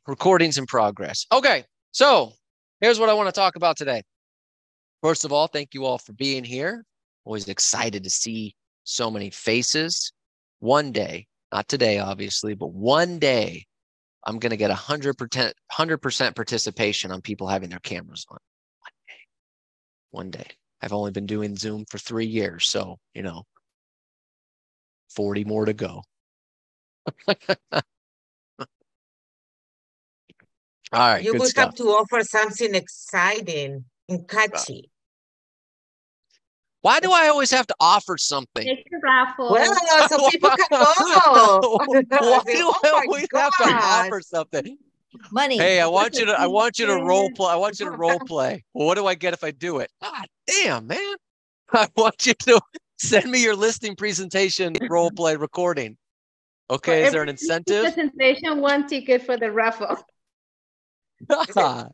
Recordings in progress. Okay, so here's what I want to talk about today. First of all, thank you all for being here. Always excited to see so many faces. One day, not today, obviously, but one day, I'm going to get 100% participation on people having their cameras on. One day. I've only been doing Zoom for 3 years, so, 40 more to go. All right, You good will stuff. have to offer something exciting and catchy. Why do I always have to offer something? It's a raffle. Well, so people can go. Why do I always have to offer something? Money. Hey, I want you to role play. I want you to role play. Well, what do I get if I do it? God damn, man. I want you to send me your listing presentation role play recording. Okay, is there an incentive? Presentation, 1 ticket for the raffle. I gotta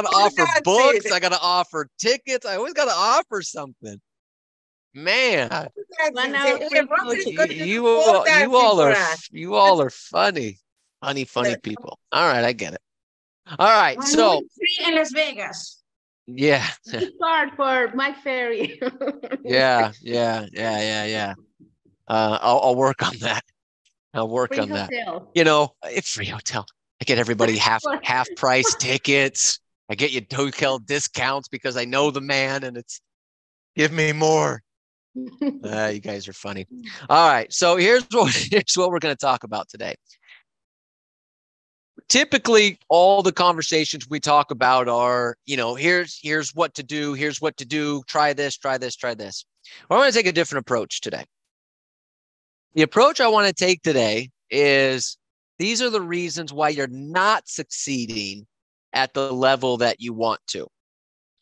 offer books. I gotta offer tickets. I always gotta offer something. Man, you all are funny people. All right, I get it. All right, so in Las Vegas. Yeah. Big card for Mike Ferry. Yeah. I'll work on that. Free hotel. It's free hotel. I get everybody half price tickets. I get you hotel discounts because I know the man, and it's give me more. You guys are funny. All right, so here's what we're going to talk about today. Typically, all the conversations we talk about are, here's what to do, try this. Well, I want to take a different approach today. The approach I want to take today is these are the reasons why you're not succeeding at the level that you want to.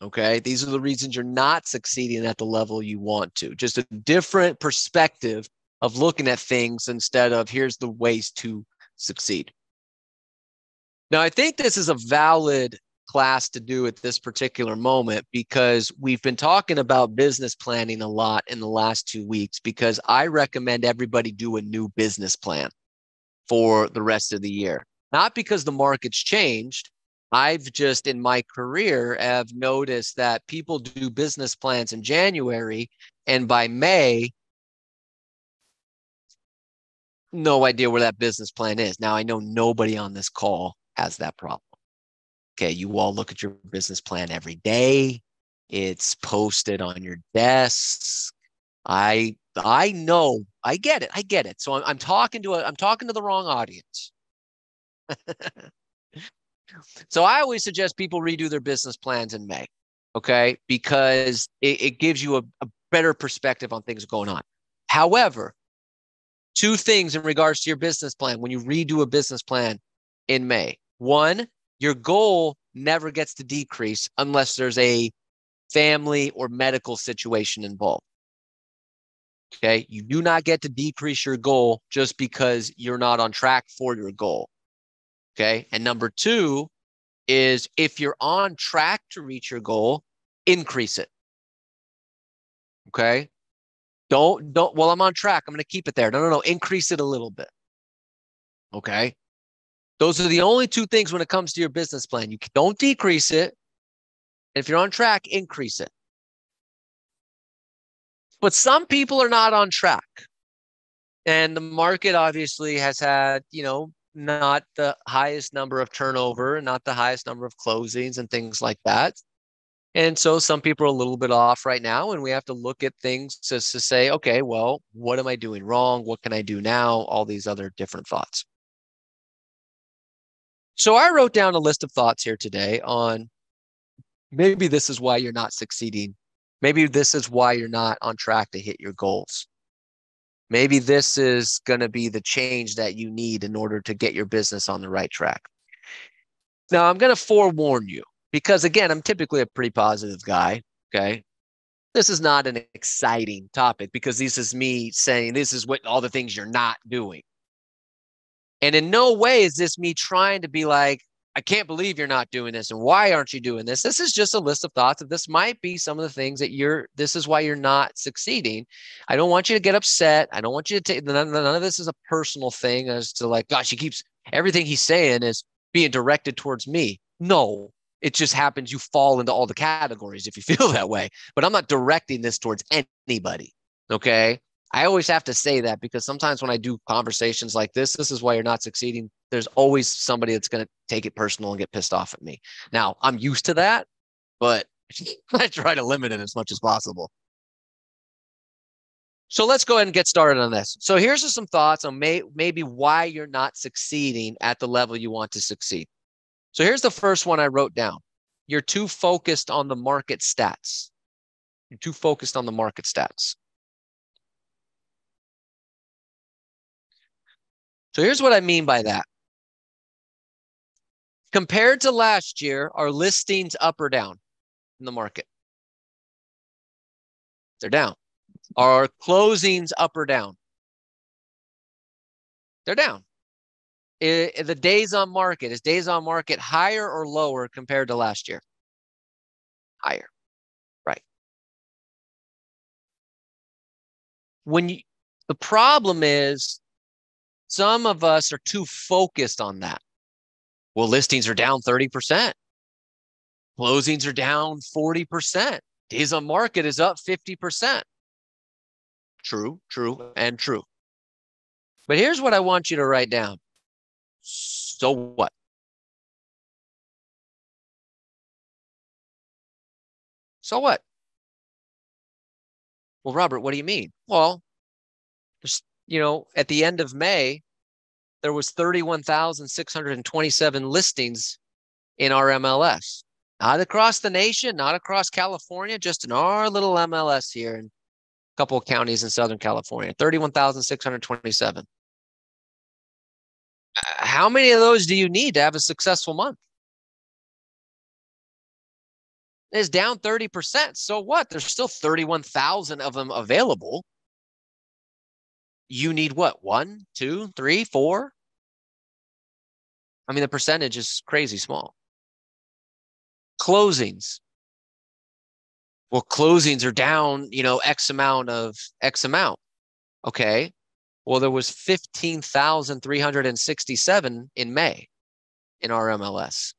Okay, these are the reasons you're not succeeding at the level you want to. Just a different perspective of looking at things instead of here's the ways to succeed. Now, I think this is a valid class to do at this particular moment because we've been talking about business planning a lot in the last 2 weeks because I recommend everybody do a new business plan for the rest of the year. Not because the market's changed. I've just in my career have noticed that people do business plans in January and by May, no idea where that business plan is. Now, I know nobody on this call has that problem. Okay, you all look at your business plan every day. It's posted on your desks. I know. I get it. So I'm talking to the wrong audience. So I always suggest people redo their business plans in May, okay? Because it gives you a better perspective on things going on. However, 2 things in regards to your business plan when you redo a business plan in May. 1, your goal never gets to decrease unless there's a family or medical situation involved. Okay, you do not get to decrease your goal just because you're not on track for your goal. Okay, and number 2 is if you're on track to reach your goal, increase it. Okay, don't, well, I'm on track, I'm going to keep it there. No, increase it a little bit. Okay, those are the only 2 things when it comes to your business plan. You don't decrease it. If you're on track, increase it. But some people are not on track. And the market obviously has had, not the highest number of turnover, not the highest number of closings and things like that. And so some people are a little bit off right now, and we have to look at things to say, okay, well, what am I doing wrong? What can I do now? All these other different thoughts. So I wrote down a list of thoughts here today on maybe this is why you're not succeeding. Maybe this is why you're not on track to hit your goals. Maybe this is going to be the change that you need in order to get your business on the right track. Now, I'm going to forewarn you because, again, I'm typically a pretty positive guy, okay? This is not an exciting topic because this is me saying this is what all the things you're not doing. And in no way is this me trying to be like, I can't believe you're not doing this. And why aren't you doing this? This is just a list of thoughts of this might be some of the things that this is why you're not succeeding. I don't want you to get upset. I don't want you to take, none of this is a personal thing as to like, gosh, everything he's saying is being directed towards me. No, it just happens you fall into all the categories if you feel that way. But I'm not directing this towards anybody. Okay. I always have to say that because sometimes when I do conversations like this is why you're not succeeding. There's always somebody that's going to take it personal and get pissed off at me. Now, I'm used to that, but I try to limit it as much as possible. So let's go ahead and get started on this. So here's some thoughts on maybe why you're not succeeding at the level you want to succeed. So here's the first one I wrote down. You're too focused on the market stats. You're too focused on the market stats. So here's what I mean by that. Compared to last year, are listings up or down in the market? They're down. Are closings up or down? They're down. The days on market, is days on market higher or lower compared to last year? Higher, right. The problem is some of us are too focused on that. Well, listings are down 30%. Closings are down 40%. Days on market is up 50%. True, and true. But here's what I want you to write down. So what? So what? Well, Robert, what do you mean? Well, at the end of May, there was 31,627 listings in our MLS. Not across the nation, not across California, just in our little MLS here in a couple of counties in Southern California. 31,627. How many of those do you need to have a successful month? It's down 30%. So what? There's still 31,000 of them available. You need what? 1, 2, 3, 4? I mean, the percentage is crazy small. Closings. Well, closings are down, X amount. Okay. Well, there was 15,367 in May in our MLS.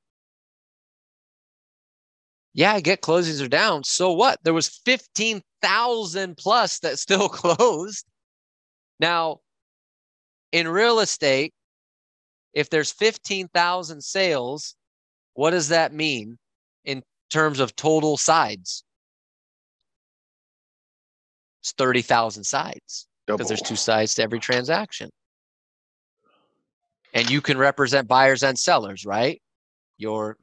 Yeah, I get closings are down. So what? There was 15,000 plus that still closed. Now, in real estate, if there's 15,000 sales, what does that mean in terms of total sides? It's 30,000 sides because there's 2 sides to every transaction. And you can represent buyers and sellers, right? Your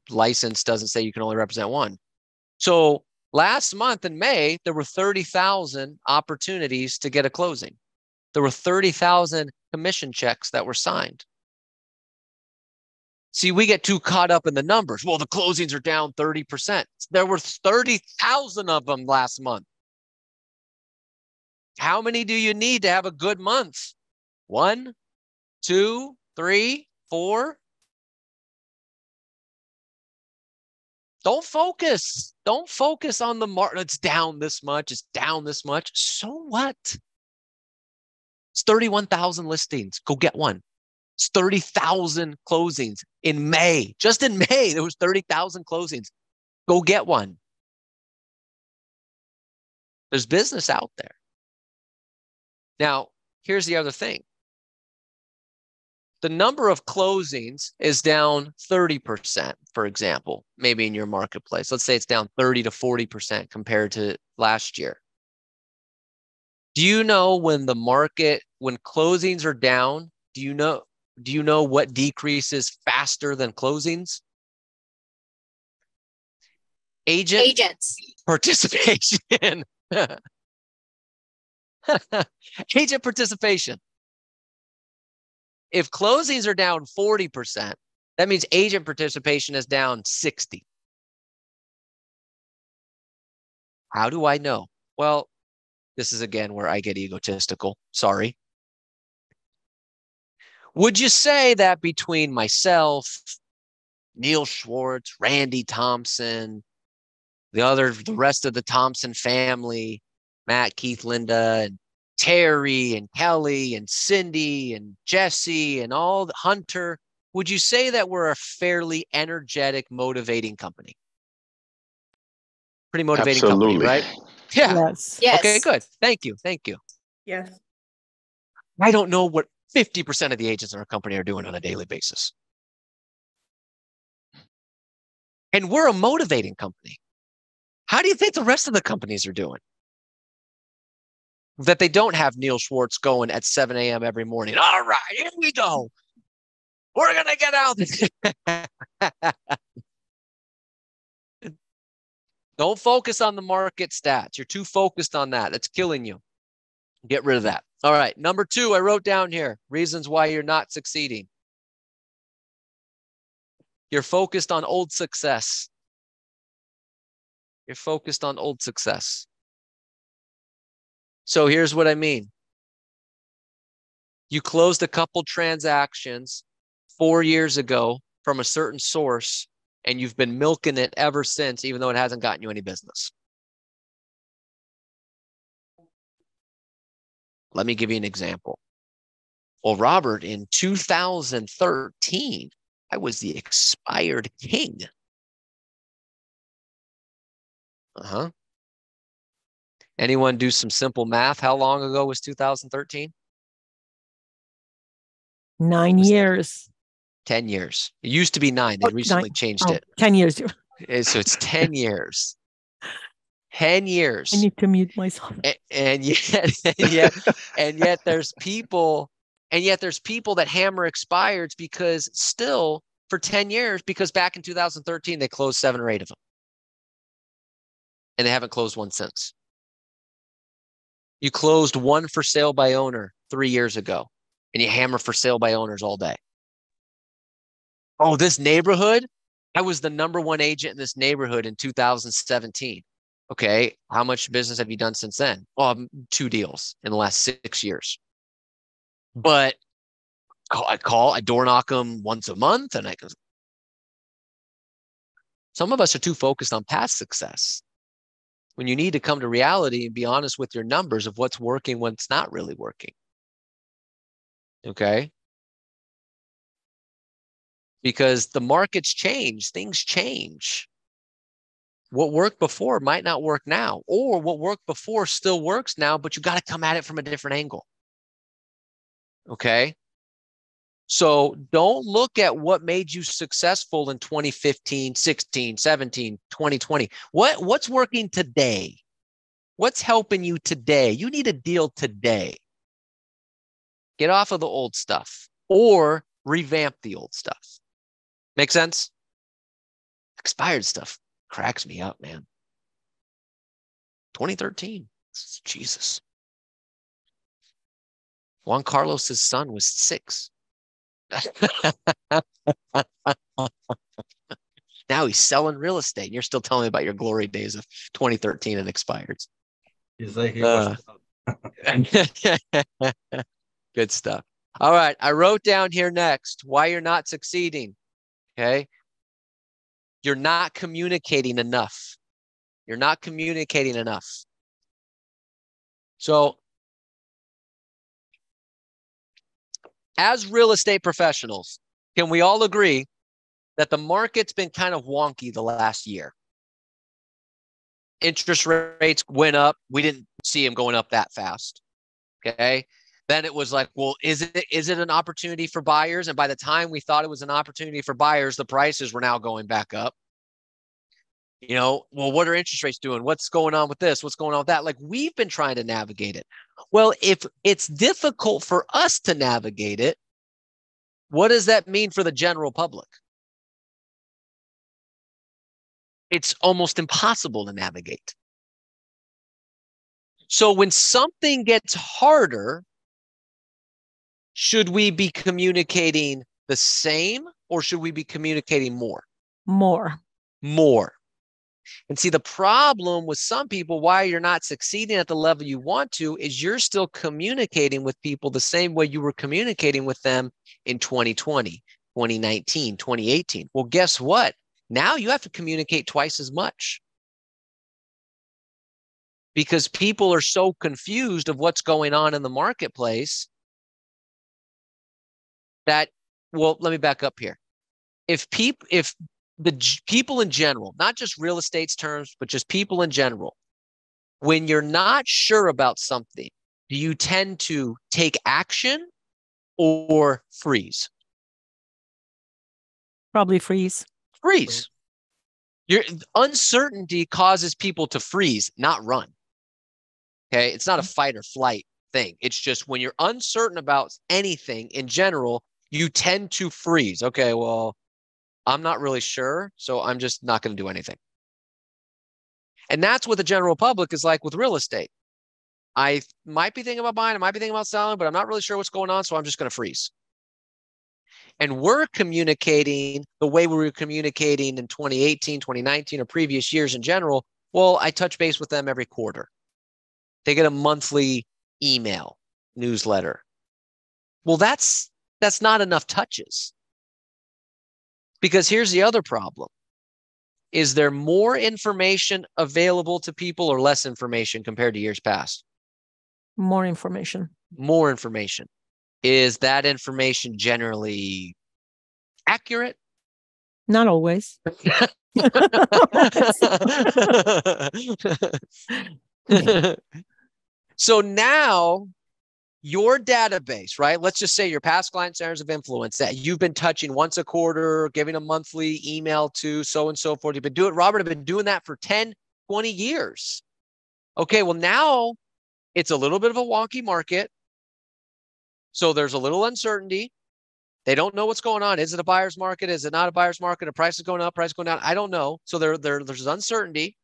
license doesn't say you can only represent one. So last month in May, there were 30,000 opportunities to get a closing. There were 30,000 commission checks that were signed. See, we get too caught up in the numbers. Well, the closings are down 30%. There were 30,000 of them last month. How many do you need to have a good month? 1, 2, 3, 4? Don't focus on the market. It's down this much. It's down this much. So what? It's 31,000 listings. Go get one. It's 30,000 closings in May. Just in May, there was 30,000 closings. Go get one. There's business out there. Now, here's the other thing. The number of closings is down 30%, for example, maybe in your marketplace. Let's say it's down 30 to 40% compared to last year. Do you know when closings are down, do you know what decreases faster than closings? Agents. Participation. Agent participation. If closings are down 40%, that means agent participation is down 60%. How do I know? Well, this is again where I get egotistical. Sorry. Would you say that between myself, Neil Schwartz, Randy Thompson, the rest of the Thompson family, Matt, Keith, Linda, and Terry and Kelly and Cindy and Jesse and all the Hunter, would you say that we're a fairly energetic, motivating company? Pretty motivating company, right? Yeah. Yes. Yes. Okay, good. Thank you. Thank you. Yes. I don't know what 50% of the agents in our company are doing on a daily basis. And we're a motivating company. How do you think the rest of the companies are doing? That they don't have Neil Schwartz going at 7 a.m. every morning. All right, here we go. We're going to get out. Don't focus on the market stats. You're too focused on that. That's killing you. Get rid of that. All right. Number 2, I wrote down here, reasons why you're not succeeding. You're focused on old success. You're focused on old success. So here's what I mean. You closed a couple transactions 4 years ago from a certain source, and you've been milking it ever since, even though it hasn't gotten you any business. Let me give you an example. Well, Robert, in 2013, I was the expired king. Anyone do some simple math? How long ago was 2013? 9 years. 10 years. It used to be 9. They recently changed it. 10 years. So it's 10 years. 10 years. I need to mute myself. And yet there's people that hammer expireds because still for 10 years, because back in 2013, they closed 7 or 8 of them. And they haven't closed one since. You closed 1 for sale by owner 3 years ago, and you hammer for sale by owners all day. Oh, this neighborhood, I was the #1 agent in this neighborhood in 2017. Okay, how much business have you done since then? Well, 2 deals in the last 6 years. But I door knock them once a month, and some of us are too focused on past success when you need to come to reality and be honest with your numbers of what's working, what's not really working. Okay? Because the markets change, things change. What worked before might not work now, or what worked before still works now, but you got to come at it from a different angle. Okay? So don't look at what made you successful in 2015, 16, 17, 2020. What's working today? What's helping you today? You need a deal today. Get off of the old stuff or revamp the old stuff. Make sense? Expired stuff cracks me up, man. 2013. Jesus. Juan Carlos's son was 6. Now he's selling real estate. And you're still telling me about your glory days of 2013 and expireds. He's like, he was Good stuff. All right. I wrote down here next why you're not succeeding. Okay. You're not communicating enough. You're not communicating enough. So, as real estate professionals, can we all agree that the market's been kind of wonky the last year? Interest rates went up. We didn't see them going up that fast. Okay. Then it was like, well, is it an opportunity for buyers? And by the time we thought it was an opportunity for buyers, the prices were now going back up. You know, well, what are interest rates doing? What's going on with this? What's going on with that? Like, we've been trying to navigate it. Well, if it's difficult for us to navigate it, what does that mean for the general public? It's almost impossible to navigate. So when something gets harder, should we be communicating the same or should we be communicating more? More. More. And see, the problem with some people, why you're not succeeding at the level you want to, is you're still communicating with people the same way you were communicating with them in 2020, 2019, 2018. Well, guess what? Now you have to communicate twice as much because people are so confused of what's going on in the marketplace that, well, let me back up here. If the people in general, not just real estate's terms, but just people in general, when you're not sure about something, do you tend to take action or freeze? Probably freeze. Freeze. Your uncertainty causes people to freeze, not run. Okay. It's not a fight or flight thing. It's just when you're uncertain about anything in general, you tend to freeze. Okay, well, I'm not really sure, so I'm just not going to do anything. And that's what the general public is like with real estate. I might be thinking about buying, I might be thinking about selling, but I'm not really sure what's going on, so I'm just going to freeze. And we're communicating the way we were communicating in 2018, 2019, or previous years in general. Well, I touch base with them every quarter. They get a monthly email, newsletter. Well, that's not enough touches. Because here's the other problem. Is there more information available to people or less information compared to years past? More information. More information. Is that information generally accurate? Not always. So now your database, right? Let's just say your past client centers of influence that you've been touching once a quarter, giving a monthly email to so and so forth. You've been doing, Robert, I've been doing that for 10, 20 years. Okay, well, now it's a little bit of a wonky market. So there's a little uncertainty. They don't know what's going on. Is it a buyer's market? Is it not a buyer's market? A price is going up, price is going down. I don't know. So there's uncertainty.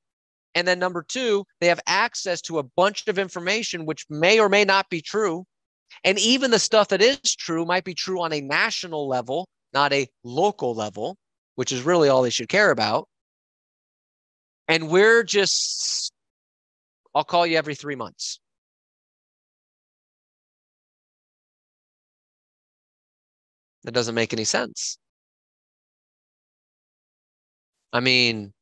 And then number two, they have access to a bunch of information which may or may not be true. And even the stuff that is true might be true on a national level, not a local level, which is really all they should care about. And we're just, I'll call you every 3 months. That doesn't make any sense. I mean,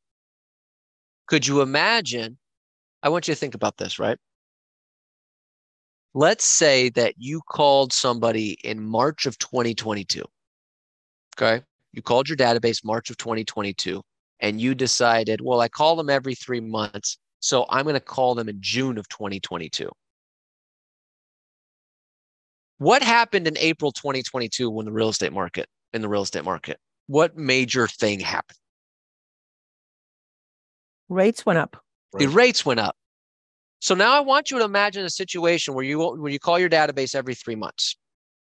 could you imagine? I want you to think about this, right? Let's say that you called somebody in March of 2022. Okay. You called your database March of 2022 and you decided, well, I call them every 3 months. So I'm going to call them in June of 2022. What happened in April 2022 when in the real estate market? What major thing happened? Rates went up. The rates went up. So now I want you to imagine a situation where you call your database every 3 months.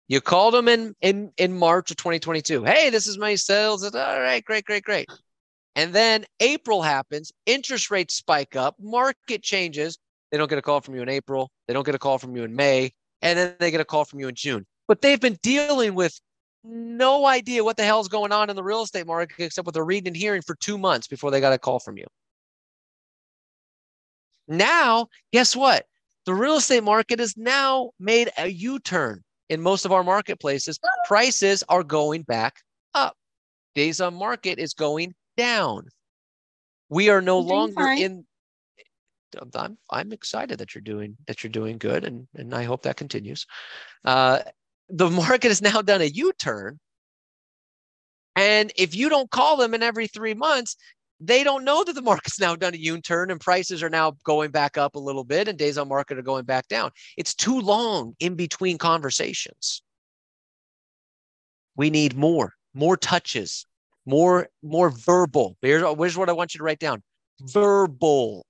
You called them in March of 2022. Hey, this is my sales. All right, great. And then April happens, interest rates spike up, market changes. They don't get a call from you in April. They don't get a call from you in May. And then they get a call from you in June. But they've been dealing with no idea what the hell's going on in the real estate market except what they're reading and hearing for 2 months before they got a call from you. Now, guess what? The real estate market has now made a U-turn in most of our marketplaces. Prices are going back up. Days on market is going down. We are no longer in. I'm excited that you're doing good, and I hope that continues. The market has now done a U-turn, and if you don't call them in every 3 months, they don't know that the market's now done a U-turn and prices are now going back up a little bit and days on market are going back down. It's too long in between conversations. We need more touches, more verbal. Here's what I want you to write down. Verbal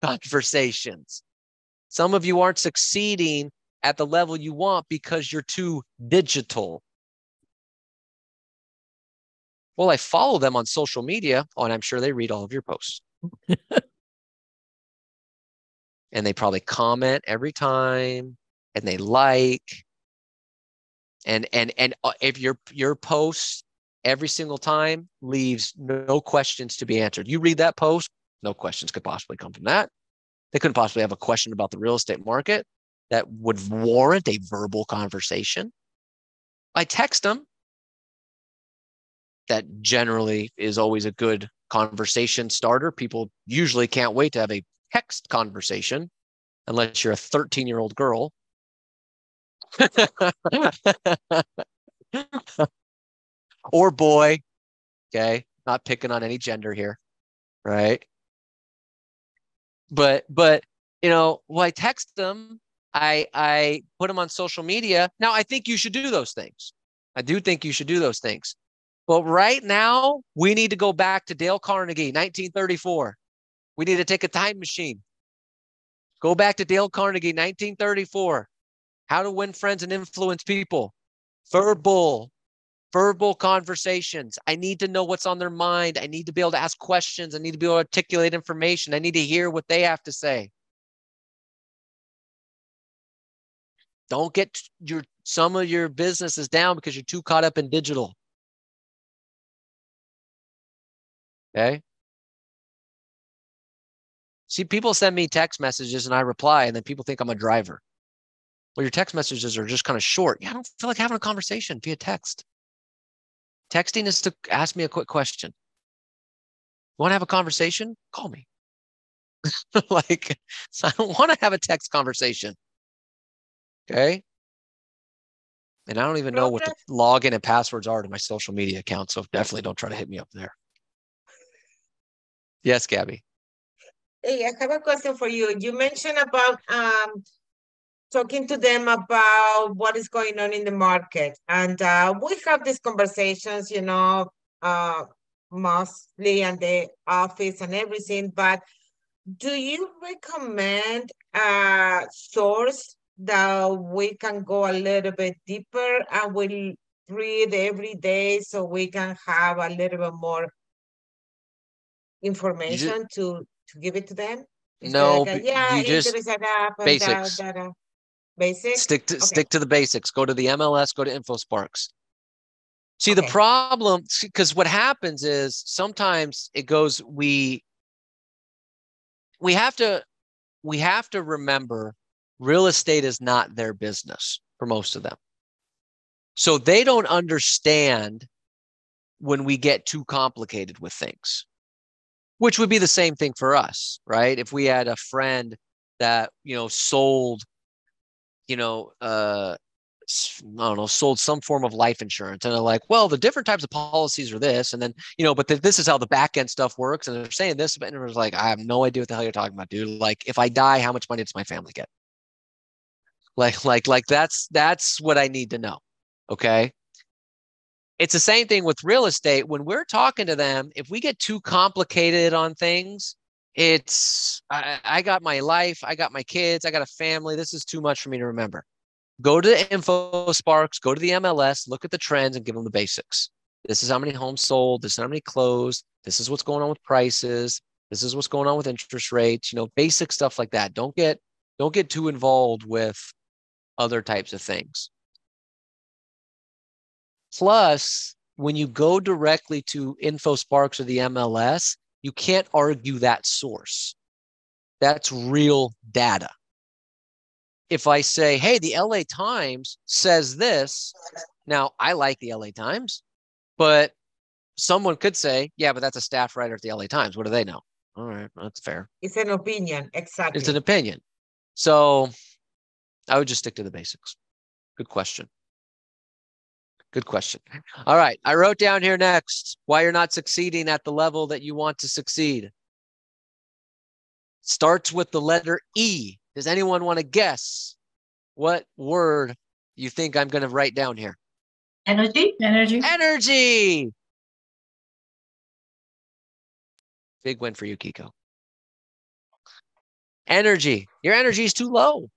conversations. Some of you aren't succeeding at the level you want because you're too digital. Well, I follow them on social media, and I'm sure they read all of your posts. And they probably comment every time, and they like. And if your posts every single time leaves no questions to be answered. You read that post, no questions could possibly come from that. They couldn't possibly have a question about the real estate market that would warrant a verbal conversation. I text them. That generally is always a good conversation starter. People usually can't wait to have a text conversation unless you're a 13-year-old girl. Or boy, okay? Not picking on any gender here, right? But you know, well, I text them, I put them on social media. Now, I think you should do those things. I do think you should do those things. But right now, we need to go back to Dale Carnegie, 1934. We need to take a time machine. Go back to Dale Carnegie, 1934. How to win friends and influence people. Verbal conversations. I need to know what's on their mind. I need to be able to ask questions. I need to be able to articulate information. I need to hear what they have to say. Don't get some of your businesses down because you're too caught up in digital. Okay. See, people send me text messages and I reply, and then people think I'm a driver. Well, your text messages are just kind of short. Yeah, I don't feel like having a conversation via text. Texting is to ask me a quick question. You want to have a conversation? Call me. Like, so I don't want to have a text conversation. Okay. And I don't even know what the login and passwords are to my social media account. So definitely don't try to hit me up there. Yes, Gabby. Hey, I have a question for you. You mentioned about talking to them about what is going on in the market. And we have these conversations, you know, mostly in the office and everything, but do you recommend a source that we can go a little bit deeper and we'll read every day so we can have a little bit more information to give it to them? No, like you just basics. Basics. Stick to the basics. Go to the MLS. Go to InfoSparks. See, the problem, because what happens is sometimes it goes. We have to remember, real estate is not their business for most of them. So they don't understand when we get too complicated with things, which would be the same thing for us, right? If we had a friend that, sold, sold some form of life insurance, and they're like, well, the different types of policies are this, and then, but this is how the back end stuff works, and they're saying this, and it was like, I have no idea what the hell you're talking about, dude. Like, if I die, how much money does my family get? Like that's what I need to know. Okay. It's the same thing with real estate. When we're talking to them, if we get too complicated on things, I got my life, I got my kids, I got a family. This is too much for me to remember. Go to InfoSparks, go to the MLS, look at the trends and give them the basics. This is how many homes sold. This is how many closed. This is what's going on with prices. This is what's going on with interest rates, basic stuff like that. Don't get too involved with other types of things. Plus, when you go directly to InfoSparks or the MLS, you can't argue that source. That's real data. If I say, hey, the LA Times says this, now I like the LA Times, but someone could say, yeah, but that's a staff writer at the LA Times. What do they know? All right, that's fair. It's an opinion, exactly. It's an opinion. So I would just stick to the basics. Good question. Good question. All right. I wrote down here next why you're not succeeding at the level that you want to succeed. Starts with the letter E. Does anyone want to guess what word you think I'm going to write down here? Energy. Energy. Big win for you, Kiko. Energy. Your energy is too low.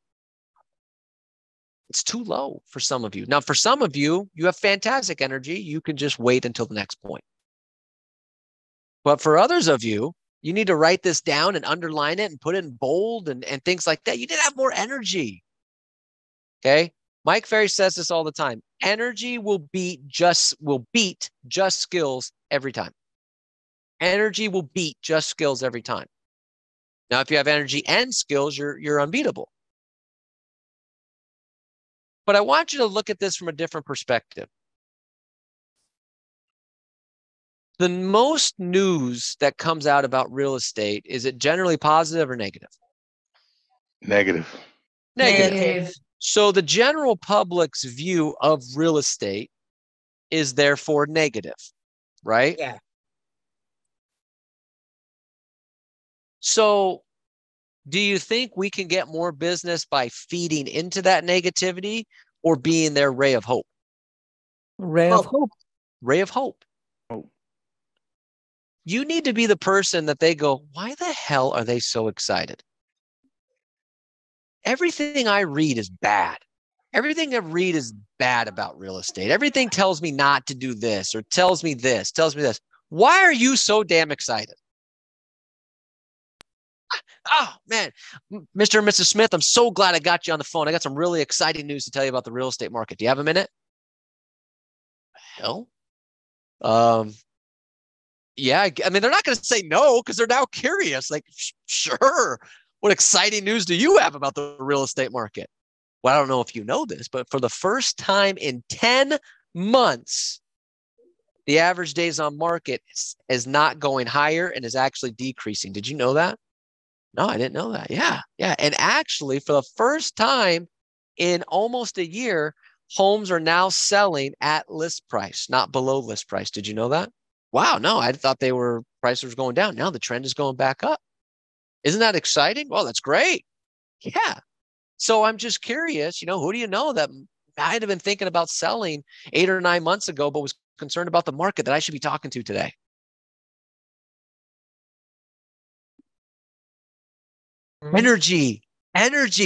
It's too low for some of you. Now, for some of you, you have fantastic energy. You can just wait until the next point. But for others of you, you need to write this down and underline it and put it in bold and things like that. You need to have more energy. Okay. Mike Ferry says this all the time. Energy will beat just skills every time. Energy will beat just skills every time. Now, if you have energy and skills, you're unbeatable. But I want you to look at this from a different perspective. The most news that comes out about real estate, is it generally positive or negative? Negative. Negative. So the general public's view of real estate is therefore negative, right? Yeah. So do you think we can get more business by feeding into that negativity or being their ray of hope? Ray of hope. Ray of hope. You need to be the person that they go, why the hell are they so excited? Everything I read is bad. Everything I read is bad about real estate. Everything tells me not to do this or tells me this, tells me this. Why are you so damn excited? Oh, man, Mr. and Mrs. Smith, I'm so glad I got you on the phone. I got some really exciting news to tell you about the real estate market. Do you have a minute? Hell? Yeah, I mean, they're not going to say no because they're now curious. Like, sure. What exciting news do you have about the real estate market? Well, I don't know if you know this, but for the first time in 10 months, the average days on market is not going higher and is actually decreasing. Did you know that? No, I didn't know that. Yeah. And actually, for the first time in almost a year, homes are now selling at list price, not below list price. Did you know that? Wow, no, I thought prices were going down. Now the trend is going back up. Isn't that exciting? Well, that's great. Yeah. So I'm just curious, who do you know that might have been thinking about selling 8 or 9 months ago, but was concerned about the market that I should be talking to today? Energy,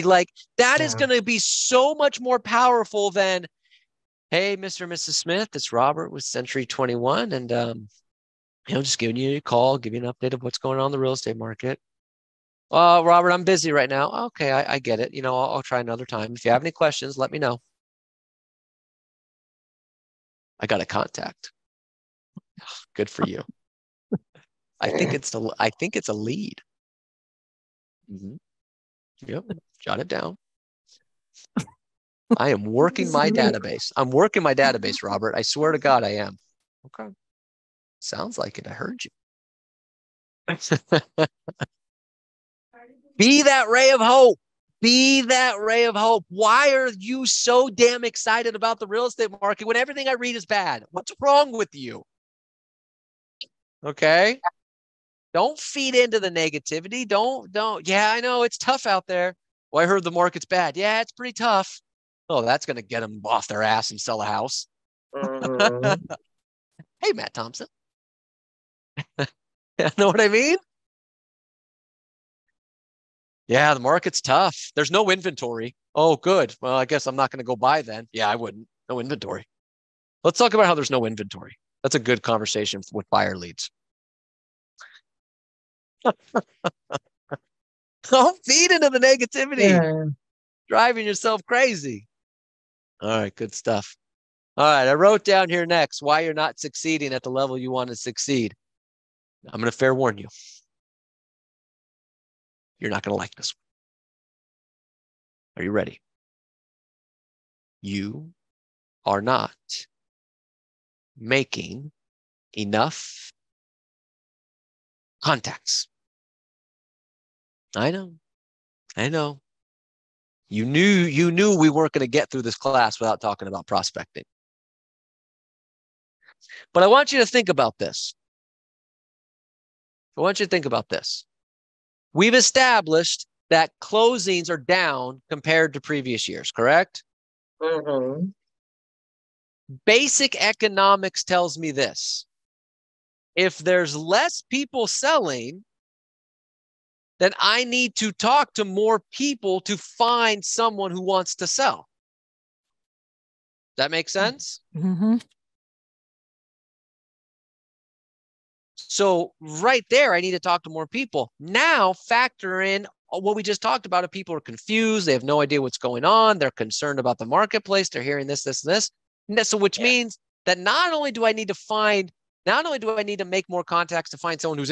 like that is going to be so much more powerful than, hey, Mr. and Mrs. Smith, it's Robert with Century 21. And, just giving you a call, give you an update of what's going on in the real estate market. Robert, I'm busy right now. Okay, I get it. I'll try another time. If you have any questions, let me know. I got a contact. Good for you. I think it's a lead. Mm-hmm. Yep, jot it down. I am working my database. I'm working my database, Robert. I swear to God, I am. Okay. Sounds like it. I heard you. Be that ray of hope. Be that ray of hope. Why are you so damn excited about the real estate market when everything I read is bad? What's wrong with you? Okay. Don't feed into the negativity. Don't. Yeah, I know it's tough out there. Well, I heard the market's bad. Yeah, it's pretty tough. Oh, that's going to get them off their ass and sell a house. Hey, Matt Thompson. Know what I mean? Yeah, the market's tough. There's no inventory. Oh, good. Well, I guess I'm not going to go buy then. Yeah, I wouldn't. No inventory. Let's talk about how there's no inventory. That's a good conversation with buyer leads. Don't feed into the negativity. Yeah. Driving yourself crazy. All right, good stuff. All right, I wrote down here next why you're not succeeding at the level you want to succeed. I'm going to fair warn you. You're not going to like this one. Are you ready? You are not making enough contacts. I know. You knew we weren't going to get through this class without talking about prospecting. But I want you to think about this. We've established that closings are down compared to previous years, correct? Mm-hmm. Basic economics tells me this. If there's less people selling, then I need to talk to more people to find someone who wants to sell. That make sense? Mm-hmm. So right there, I need to talk to more people. Now factor in what we just talked about. If people are confused, they have no idea what's going on, they're concerned about the marketplace, they're hearing this, this, and this. So which means that not only do I need to make more contacts to find someone who's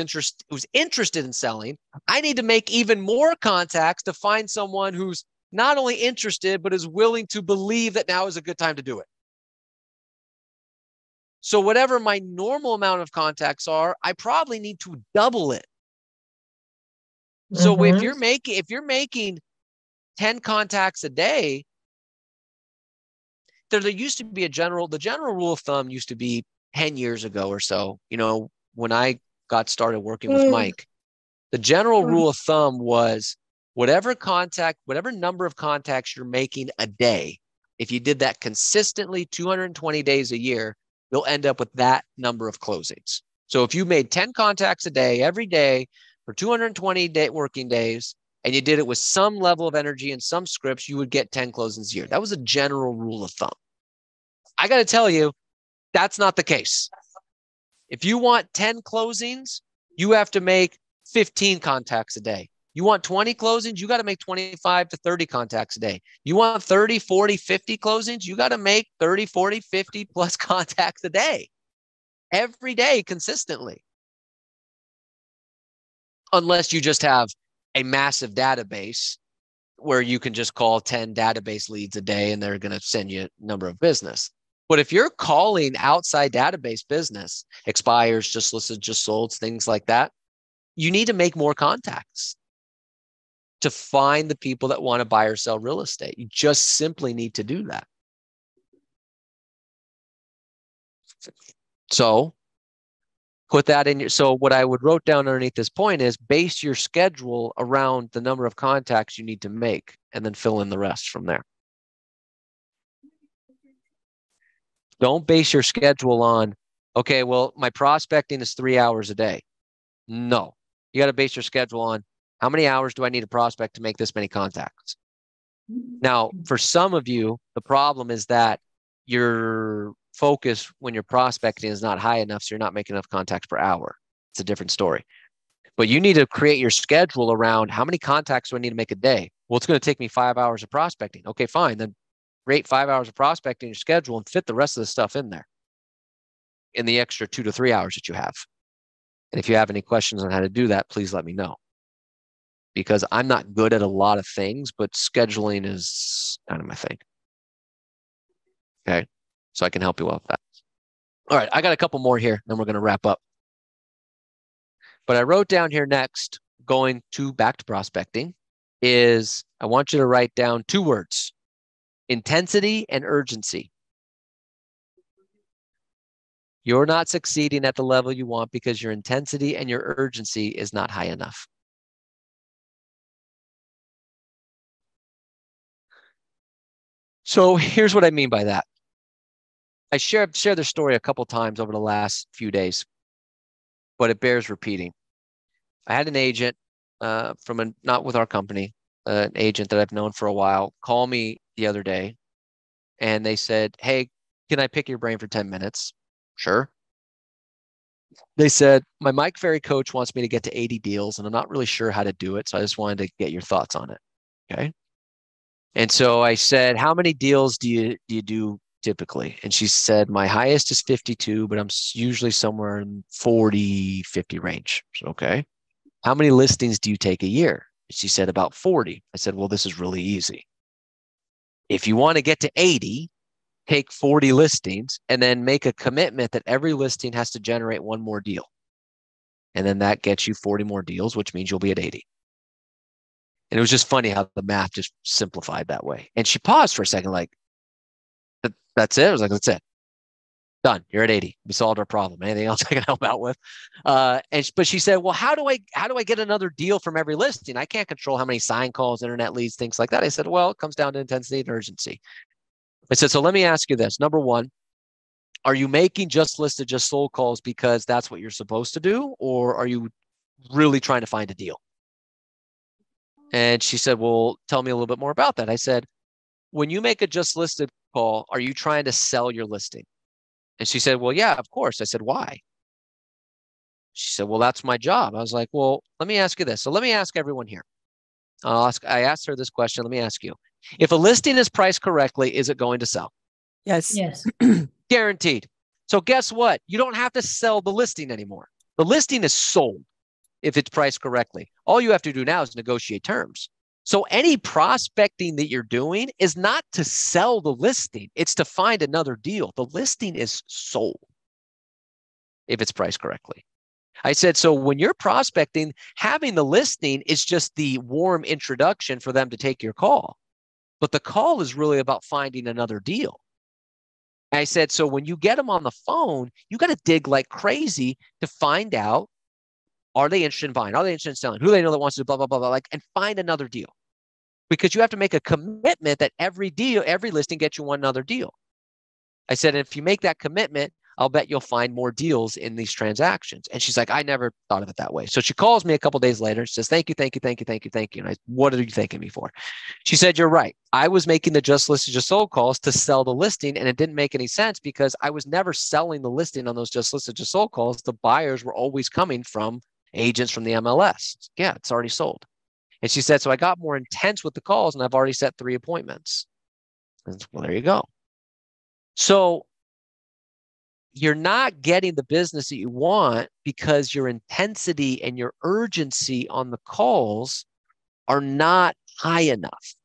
interested in selling, I need to make even more contacts to find someone who's not only interested, but is willing to believe that now is a good time to do it. So whatever my normal amount of contacts are, I probably need to double it. So if you're making 10 contacts a day, there used to be the general rule of thumb used to be 10 years ago or so, when I got started working with Mike, the general rule of thumb was whatever number of contacts you're making a day, if you did that consistently 220 days a year, you'll end up with that number of closings. So if you made 10 contacts a day, every day for 220 working days, and you did it with some level of energy and some scripts, you would get 10 closings a year. That was a general rule of thumb. I got to tell you, that's not the case. If you want 10 closings, you have to make 15 contacts a day. You want 20 closings, you got to make 25 to 30 contacts a day. You want 30, 40, 50 closings, you got to make 30, 40, 50 plus contacts a day. Every day consistently. Unless you just have a massive database where you can just call 10 database leads a day and they're going to send you a number of business. But if you're calling outside database business, expires, just listed, just sold, things like that, you need to make more contacts to find the people that want to buy or sell real estate. You just simply need to do that. So put that in so what I would wrote down underneath this point is base your schedule around the number of contacts you need to make and then fill in the rest from there. Don't base your schedule on, okay, well, my prospecting is 3 hours a day. No, you got to base your schedule on how many hours do I need to prospect to make this many contacts? Now, for some of you, the problem is that your focus when you're prospecting is not high enough, so you're not making enough contacts per hour. It's a different story. But you need to create your schedule around how many contacts do I need to make a day? Well, it's going to take me 5 hours of prospecting. Okay, fine. Then create 5 hours of prospecting in your schedule and fit the rest of the stuff in there in the extra 2 to 3 hours that you have. And if you have any questions on how to do that, please let me know. Because I'm not good at a lot of things, but scheduling is kind of my thing. Okay, so I can help you with that. All right, I got a couple more here, then we're going to wrap up. But I wrote down here next, going back to prospecting, is I want you to write down 2 words: intensity and urgency. You're not succeeding at the level you want because your intensity and your urgency is not high enough. So here's what I mean by that. I shared this story a couple times over the last few days, but it bears repeating. I had an agent not with our company, an agent that I've known for a while, call me the other day, and they said, "Hey, can I pick your brain for 10 minutes?" Sure. They said, "My Mike Ferry coach wants me to get to 80 deals, and I'm not really sure how to do it, so I just wanted to get your thoughts on it." Okay. And so I said, "How many deals do you do typically?" And she said, "My highest is 52, but I'm usually somewhere in 40, 50 range." So, okay. "How many listings do you take a year?" She said, "About 40. I said, "Well, this is really easy. If you want to get to 80, take 40 listings and then make a commitment that every listing has to generate 1 more deal. And then that gets you 40 more deals, which means you'll be at 80. And it was just funny how the math just simplified that way. And she paused for a second, like, "That's it?" I was like, "That's it. Done. You're at 80. We solved our problem. Anything else I can help out with?" But she said, "Well, how do I get another deal from every listing? I can't control how many sign calls, internet leads, things like that." I said, "Well, it comes down to intensity and urgency." I said, "So let me ask you this. Number one, are you making just listed, just sold calls because that's what you're supposed to do? Or are you really trying to find a deal?" And she said, "Well, tell me a little bit more about that." I said, "When you make a just listed call, are you trying to sell your listing?" And she said, "Well, yeah, of course." I said, "Why?" She said, well, that's my job. I was like, well, let me ask you this. So let me ask everyone here. I asked her this question. Let me ask you. If a listing is priced correctly, is it going to sell? Yes. Yes. Guaranteed. So guess what? You don't have to sell the listing anymore. The listing is sold if it's priced correctly. All you have to do now is negotiate terms. So any prospecting that you're doing is not to sell the listing. It's to find another deal. The listing is sold if it's priced correctly. I said, so when you're prospecting, having the listing is just the warm introduction for them to take your call. But the call is really about finding another deal. I said, so when you get them on the phone, you got to dig like crazy to find out, are they interested in buying? Are they interested in selling? Who do they know that wants to blah, blah, blah, blah, like, and find another deal. Because you have to make a commitment that every deal, every listing gets you one other deal. I said, if you make that commitment, I'll bet you'll find more deals in these transactions. And she's like, I never thought of it that way. So she calls me a couple of days later. She says, thank you, thank you, thank you, thank you, thank you. And I, what are you thanking me for? She said, you're right. I was making the just listed, just sold calls to sell the listing. And it didn't make any sense because I was never selling the listing on those just listed, just sold calls. The buyers were always coming from agents from the MLS. Yeah, it's already sold. And she said, so I got more intense with the calls and I've already set 3 appointments. And well, there you go. So you're not getting the business that you want because your intensity and your urgency on the calls are not high enough.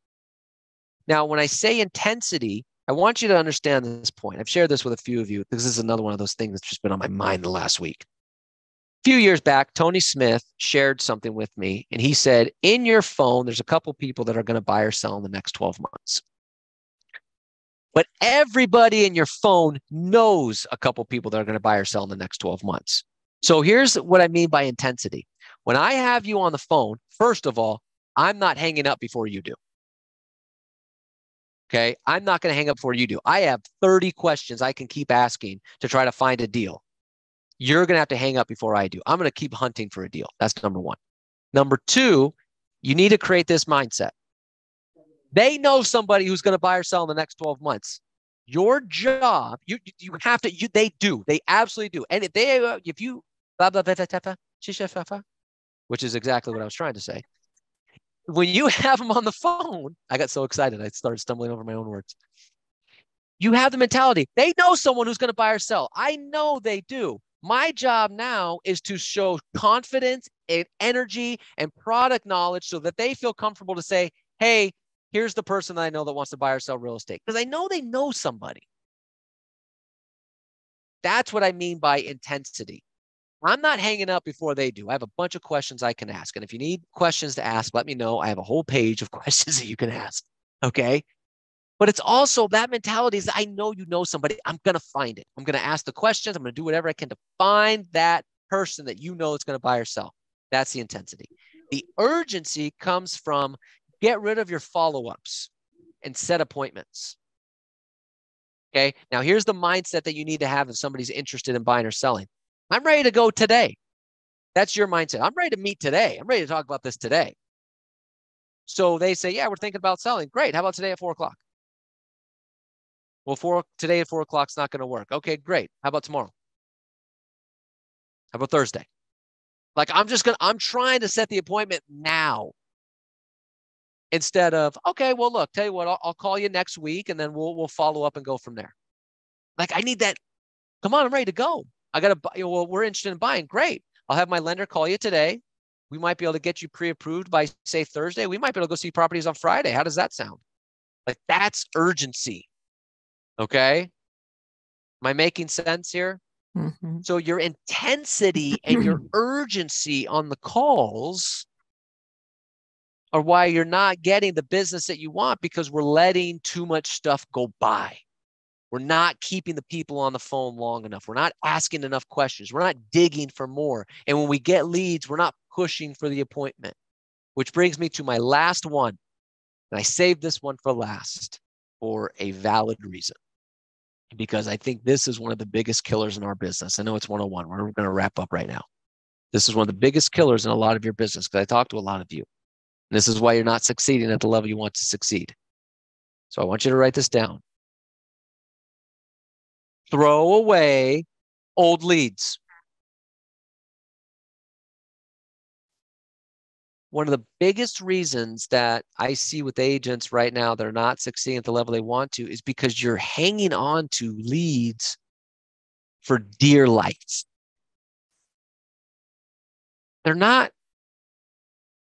Now, when I say intensity, I want you to understand this point. I've shared this with a few of you because this is another one of those things that's just been on my mind the last week. A few years back, Tony Smith shared something with me, and he said, in your phone, there's a couple people that are going to buy or sell in the next 12 months. But everybody in your phone knows a couple people that are going to buy or sell in the next 12 months. So here's what I mean by intensity. When I have you on the phone, first of all, I'm not hanging up before you do. Okay? I'm not going to hang up before you do. I have 30 questions I can keep asking to try to find a deal. You're going to have to hang up before I do. I'm going to keep hunting for a deal. That's number one. Number two, you need to create this mindset. They know somebody who's going to buy or sell in the next 12 months. Your job, you have to, they do. They absolutely do. And if you, blah, blah, blah, blah, blah, which is exactly what I was trying to say. When you have them on the phone, I got so excited. I started stumbling over my own words. You have the mentality. They know someone who's going to buy or sell. I know they do. My job now is to show confidence and energy and product knowledge so that they feel comfortable to say, hey, here's the person that I know that wants to buy or sell real estate. Because I know they know somebody. That's what I mean by intensity. I'm not hanging up before they do. I have a bunch of questions I can ask. And if you need questions to ask, let me know. I have a whole page of questions that you can ask. Okay? But it's also that mentality is that I know you know somebody. I'm going to find it. I'm going to ask the questions. I'm going to do whatever I can to find that person that you know is going to buy or sell. That's the intensity. The urgency comes from get rid of your follow-ups and set appointments. Okay. Now here's the mindset that you need to have if somebody's interested in buying or selling. I'm ready to go today. That's your mindset. I'm ready to meet today. I'm ready to talk about this today. So they say, yeah, we're thinking about selling. Great. How about today at 4 o'clock? Well, today at 4 o'clock is not going to work. Okay, great. How about tomorrow? How about Thursday? Like I'm trying to set the appointment now. Instead of, okay, well, look, tell you what, I'll call you next week and then we'll follow up and go from there. Like I need that. Come on, I'm ready to go. I got to, well, we're interested in buying. Great. I'll have my lender call you today. We might be able to get you pre-approved by, say, Thursday. We might be able to go see properties on Friday. How does that sound? Like that's urgency. Okay. Am I making sense here? Mm-hmm. So your intensity and your urgency on the calls are why you're not getting the business that you want because we're letting too much stuff go by. We're not keeping the people on the phone long enough. We're not asking enough questions. We're not digging for more. And when we get leads, we're not pushing for the appointment, which brings me to my last one. And I saved this one for last for a valid reason, because I think this is one of the biggest killers in our business. I know it's 101. We're going to wrap up right now. This is one of the biggest killers in a lot of your business because I talk to a lot of you. And this is why you're not succeeding at the level you want to succeed. So I want you to write this down. Throw away old leads. one of the biggest reasons that I see with agents right now that are not succeeding at the level they want to is because you're hanging on to leads for dear life. They're not.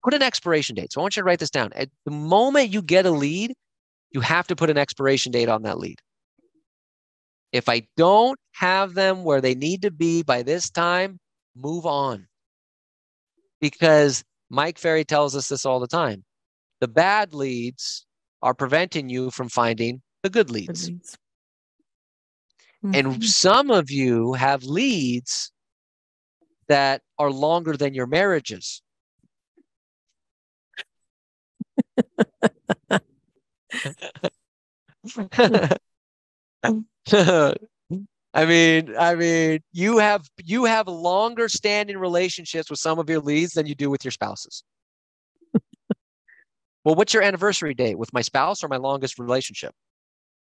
Put an expiration date. So I want you to write this down. At the moment you get a lead, you have to put an expiration date on that lead. If I don't have them where they need to be by this time, move on. Because Mike Ferry tells us this all the time. The bad leads are preventing you from finding the good leads. And some of you have leads that are longer than your marriages. I mean, you have longer standing relationships with some of your leads than you do with your spouses. Well, what's your anniversary date with my spouse or my longest relationship?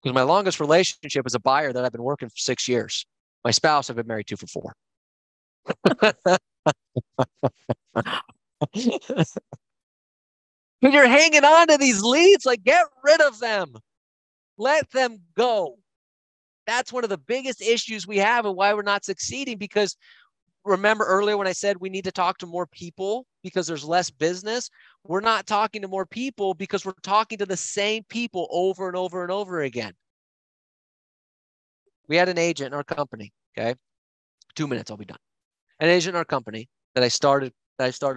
Because my longest relationship is a buyer that I've been working for 6 years. My spouse I've been married to for 4. When you're hanging on to these leads, like, get rid of them. Let them go. That's one of the biggest issues we have and why we're not succeeding. Because remember earlier when I said we need to talk to more people because there's less business? We're not talking to more people because we're talking to the same people over and over and over again. We had an agent in our company, okay? 2 minutes, I'll be done. An agent in our company that I started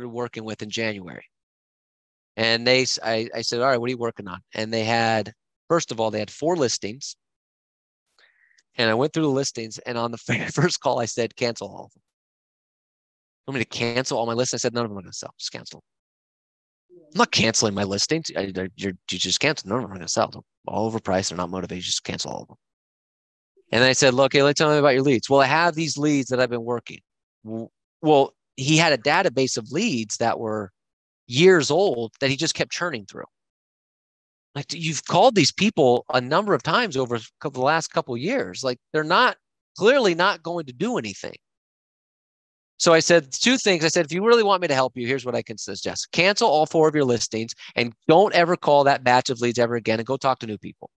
working with in January. And I said, all right, what are you working on? And they had, first of all, they had 4 listings. And I went through the listings, and on the first call, I said, cancel all of them. I'm going to cancel all my listings. I said, none of them are going to sell. Just cancel. I'm not canceling my listings. You just cancel. None of them are going to sell. They're all overpriced. They're not motivated. Just cancel all of them. And then I said, look, hey, tell me about your leads. Well, I have these leads that I've been working. Well, he had a database of leads that were years old that he just kept churning through. Like, you've called these people a number of times over the last couple of years. Like, they're clearly not going to do anything. So I said 2 things. I said, if you really want me to help you, here's what I can suggest. Cancel all 4 of your listings and don't ever call that batch of leads ever again and go talk to new people.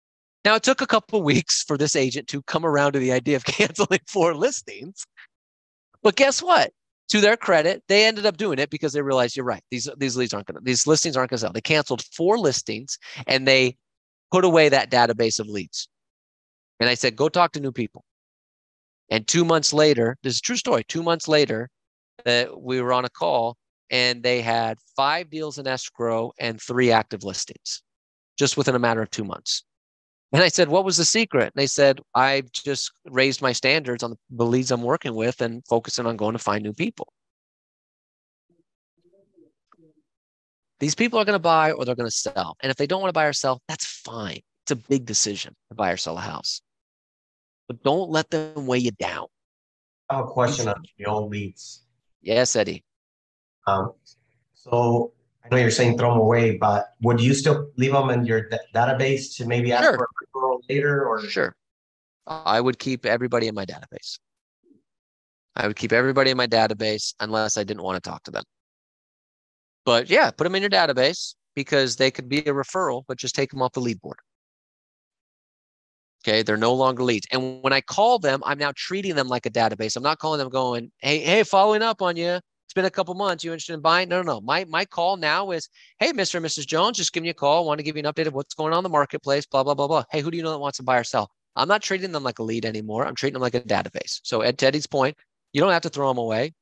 Now, it took a couple of weeks for this agent to come around to the idea of canceling 4 listings. But guess what? To their credit, they ended up doing it because they realized, you're right. These listings aren't going to sell. They canceled 4 listings and they put away that database of leads. And I said, go talk to new people. And 2 months later, this is a true story. 2 months later, we were on a call and they had 5 deals in escrow and 3 active listings just within a matter of 2 months. And I said, what was the secret? And they said, I've just raised my standards on the leads I'm working with and focusing on going to find new people. These people are going to buy or they're going to sell. And if they don't want to buy or sell, that's fine. It's a big decision to buy or sell a house. But don't let them weigh you down. I have a question on the old leads. Yes, Eddie. So I know you're saying throw them away, but would you still leave them in your database to maybe ask for a referral later? Or Sure. I would keep everybody in my database. I would keep everybody in my database unless I didn't want to talk to them. But yeah, put them in your database because they could be a referral, but just take them off the lead board. Okay, they're no longer leads. And when I call them, I'm now treating them like a database. I'm not calling them going, hey, following up on you. It's been a couple months. You interested in buying? No. My call now is, hey, Mr. and Mrs. Jones, just give me a call. I want to give you an update of what's going on in the marketplace, blah, blah, blah, blah. Hey, who do you know that wants to buy or sell? I'm not treating them like a lead anymore. I'm treating them like a database. So at Teddy's point, you don't have to throw them away.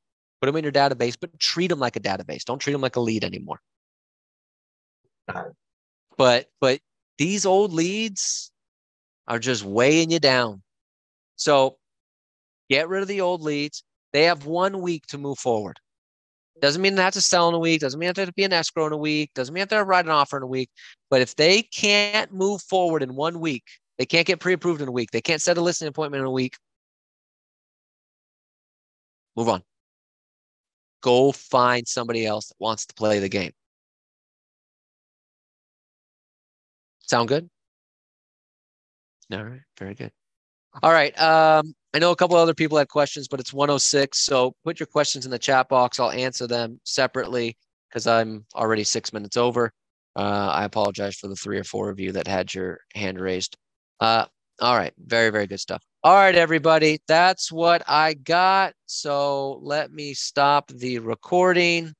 Put them in your database, but treat them like a database. Don't treat them like a lead anymore. But these old leads are just weighing you down. So get rid of the old leads. They have 1 week to move forward. Doesn't mean they have to sell in a week. Doesn't mean they have to be an escrow in a week. Doesn't mean they have to write an offer in a week. But if they can't move forward in 1 week, they can't get pre-approved in a week. They can't set a listing appointment in a week. Move on. Go find somebody else that wants to play the game. Sound good? All right, very good. All right. I know a couple other people had questions, but it's 1:06. So put your questions in the chat box. I'll answer them separately. because I'm already 6 minutes over. I apologize for the 3 or 4 of you that had your hand raised. All right. Very, very good stuff. All right, everybody. That's what I got. So let me stop the recording.